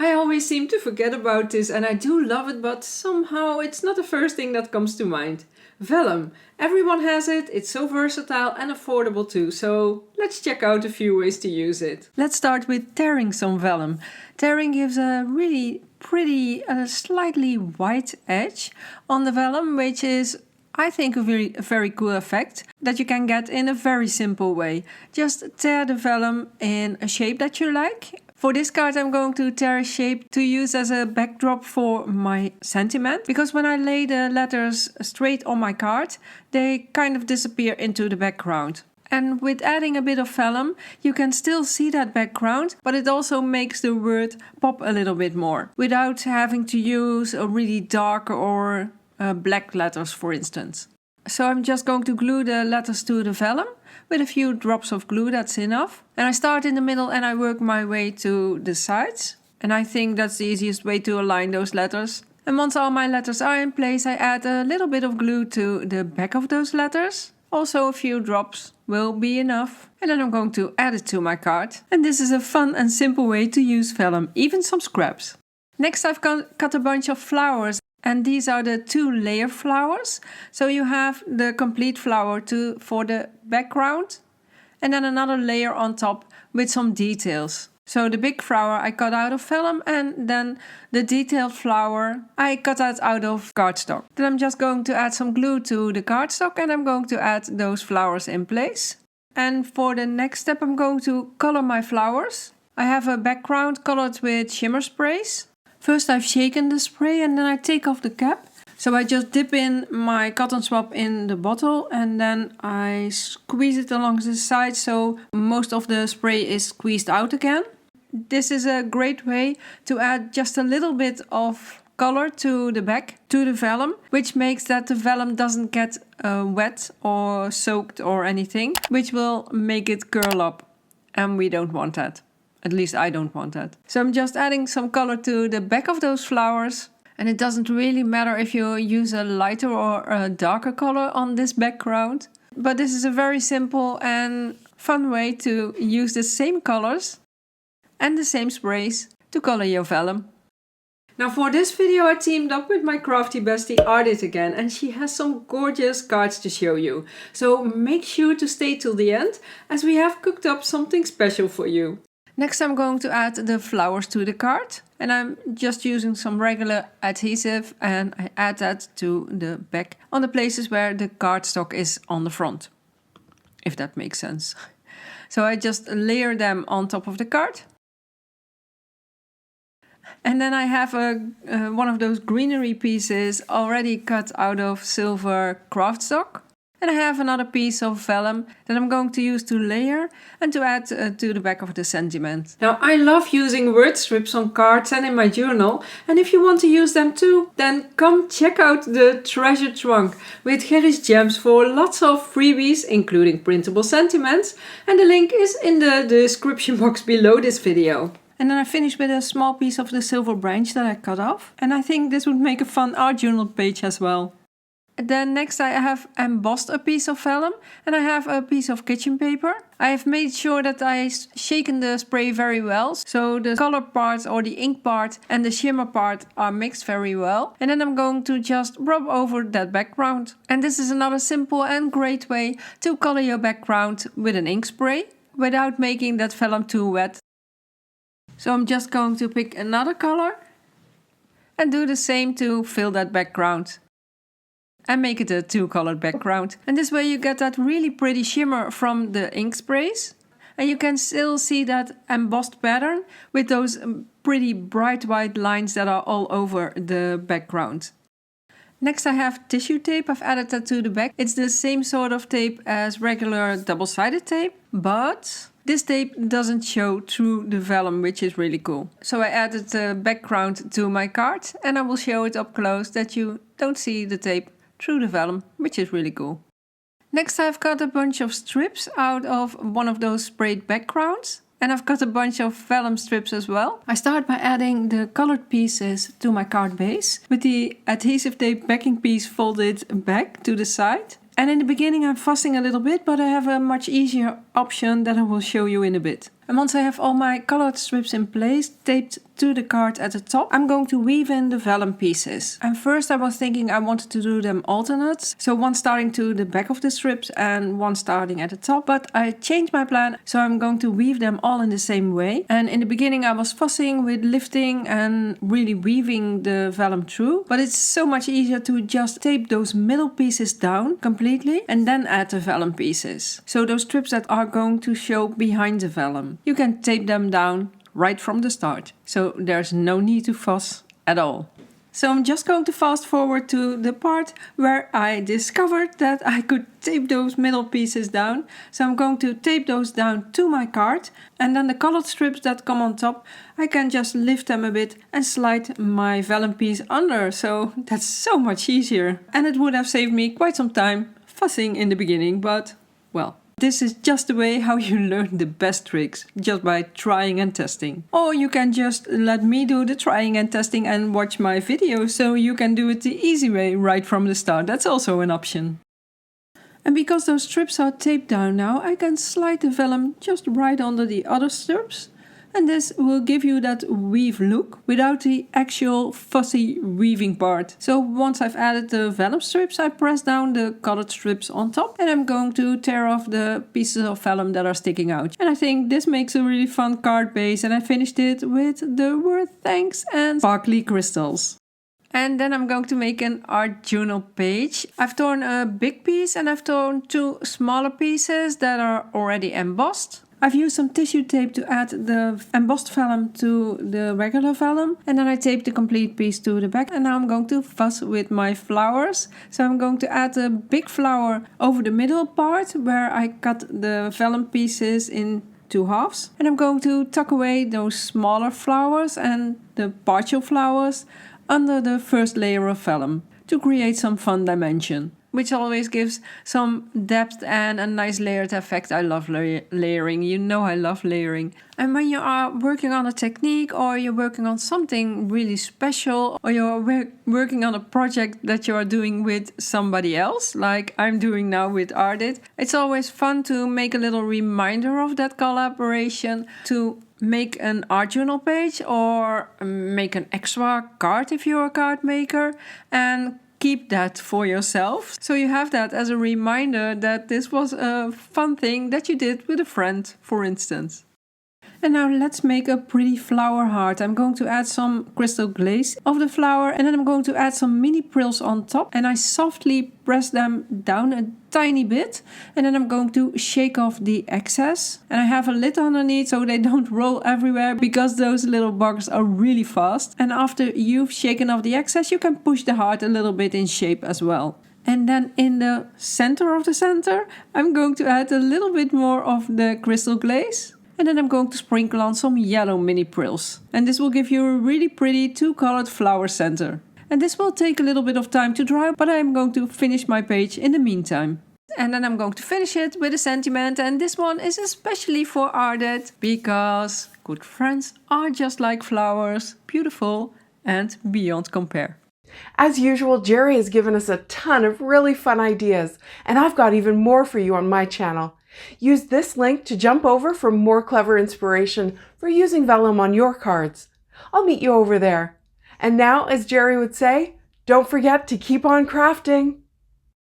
I always seem to forget about this and I do love it, but somehow it's not the first thing that comes to mind. Vellum. Everyone has it, it's so versatile and affordable too, so let's check out a few ways to use it. Let's start with tearing some vellum. Tearing gives a really pretty, slightly white edge on the vellum, which is, I think, a very cool effect that you can get in a very simple way. Just tear the vellum in a shape that you like. For this card I'm going to tear a shape to use as a backdrop for my sentiment, because when I lay the letters straight on my card, they kind of disappear into the background. And with adding a bit of vellum, you can still see that background, but it also makes the word pop a little bit more, without having to use a really dark or black letters, for instance. So I'm just going to glue the letters to the vellum with a few drops of glue, that's enough. And I start in the middle and I work my way to the sides. And I think that's the easiest way to align those letters. And once all my letters are in place, I add a little bit of glue to the back of those letters. Also a few drops will be enough. And then I'm going to add it to my card. And this is a fun and simple way to use vellum, even some scraps. Next I've cut a bunch of flowers. And these are the 2-layer flowers. So you have the complete flower for the background and then another layer on top with some details. So the big flower I cut out of vellum and then the detailed flower I cut out of cardstock. Then I'm just going to add some glue to the cardstock and I'm going to add those flowers in place. And for the next step I'm going to color my flowers. I have a background colored with shimmer sprays. First I've shaken the spray and then I take off the cap. So I just dip in my cotton swab in the bottle and then I squeeze it along the side so most of the spray is squeezed out again. This is a great way to add just a little bit of color to the back, to the vellum, which makes that the vellum doesn't get wet or soaked or anything, which will make it curl up, and we don't want that. At least I don't want that. So I'm just adding some color to the back of those flowers. And it doesn't really matter if you use a lighter or a darker color on this background. But this is a very simple and fun way to use the same colors and the same sprays to color your vellum. Now for this video I teamed up with my crafty bestie Ardit again, and she has some gorgeous cards to show you. So make sure to stay till the end as we have cooked up something special for you. Next I'm going to add the flowers to the card and I'm just using some regular adhesive and I add that to the back on the places where the cardstock is on the front, if that makes sense. So I just layer them on top of the card. And then I have one of those greenery pieces already cut out of silver craftstock. And I have another piece of vellum that I'm going to use to layer and to add to the back of the sentiment. Now I love using word strips on cards and in my journal, and if you want to use them too, then come check out the treasure trunk with Gerry's Gems for lots of freebies, including printable sentiments, and the link is in the description box below this video. And then I finished with a small piece of the silver branch that I cut off, and I think this would make a fun art journal page as well. Then next I have embossed a piece of vellum and I have a piece of kitchen paper. I have made sure that I shaken the spray very well, so the color part or the ink part and the shimmer part are mixed very well. And then I'm going to just rub over that background. And this is another simple and great way to color your background with an ink spray without making that vellum too wet. So I'm just going to pick another color and do the same to fill that background. And make it a 2-colored background. And this way you get that really pretty shimmer from the ink sprays. And you can still see that embossed pattern with those pretty bright white lines that are all over the background. Next I have tissue tape. I've added that to the back. It's the same sort of tape as regular double-sided tape, but this tape doesn't show through the vellum, which is really cool. So I added the background to my card and I will show it up close that you don't see the tape through the vellum, which is really cool. Next I've cut a bunch of strips out of one of those sprayed backgrounds. And I've cut a bunch of vellum strips as well. I start by adding the colored pieces to my card base with the adhesive tape backing piece folded back to the side. And in the beginning I'm fussing a little bit, but I have a much easier option that I will show you in a bit. And once I have all my colored strips in place, taped to the card at the top, I'm going to weave in the vellum pieces. And first I was thinking I wanted to do them alternates, so one starting to the back of the strips and one starting at the top, but I changed my plan, so I'm going to weave them all in the same way. And in the beginning I was fussing with lifting and really weaving the vellum through, but it's so much easier to just tape those middle pieces down completely and then add the vellum pieces. So those strips that are going to show behind the vellum, you can tape them down right from the start. So there's no need to fuss at all. So I'm just going to fast forward to the part where I discovered that I could tape those middle pieces down. So I'm going to tape those down to my card, and then the colored strips that come on top, I can just lift them a bit and slide my vellum piece under. So that's so much easier. And it would have saved me quite some time fussing in the beginning, but well, this is just the way how you learn the best tricks, just by trying and testing. Or you can just let me do the trying and testing and watch my videos, so you can do it the easy way right from the start. That's also an option. And because those strips are taped down now, I can slide the vellum just right under the other strips. And this will give you that weave look without the actual fussy weaving part. So once I've added the vellum strips, I press down the colored strips on top, and I'm going to tear off the pieces of vellum that are sticking out. And I think this makes a really fun card base, and I finished it with the word thanks and sparkly crystals. And then I'm going to make an art journal page. I've torn a big piece and I've torn two smaller pieces that are already embossed. I've used some tissue tape to add the embossed vellum to the regular vellum, and then I taped the complete piece to the back. And now I'm going to fuss with my flowers. So I'm going to add a big flower over the middle part where I cut the vellum pieces in two halves. And I'm going to tuck away those smaller flowers and the partial flowers under the first layer of vellum to create some fun dimension, which always gives some depth and a nice layered effect. I love layering, you know I love layering. And when you are working on a technique, or you're working on something really special, or you're working on a project that you are doing with somebody else, like I'm doing now with Ardit, it's always fun to make a little reminder of that collaboration, to make an art journal page or make an extra card if you're a card maker, and keep that for yourself. So you have that as a reminder that this was a fun thing that you did with a friend, for instance. And now let's make a pretty flower heart. I'm going to add some crystal glaze of the flower, and then I'm going to add some mini prills on top, and I softly press them down a tiny bit, and then I'm going to shake off the excess. And I have a lid underneath so they don't roll everywhere, because those little bugs are really fast. And after you've shaken off the excess, you can push the heart a little bit in shape as well. And then in the center of the center, I'm going to add a little bit more of the crystal glaze. And then I'm going to sprinkle on some yellow mini prills. And this will give you a really pretty two-colored flower center. And this will take a little bit of time to dry, but I'm going to finish my page in the meantime. And then I'm going to finish it with a sentiment, and this one is especially for Ardit, because good friends are just like flowers, beautiful and beyond compare. As usual, Jerry has given us a ton of really fun ideas, and I've got even more for you on my channel. Use this link to jump over for more clever inspiration for using vellum on your cards. I'll meet you over there. And now, as Jerry would say, don't forget to keep on crafting.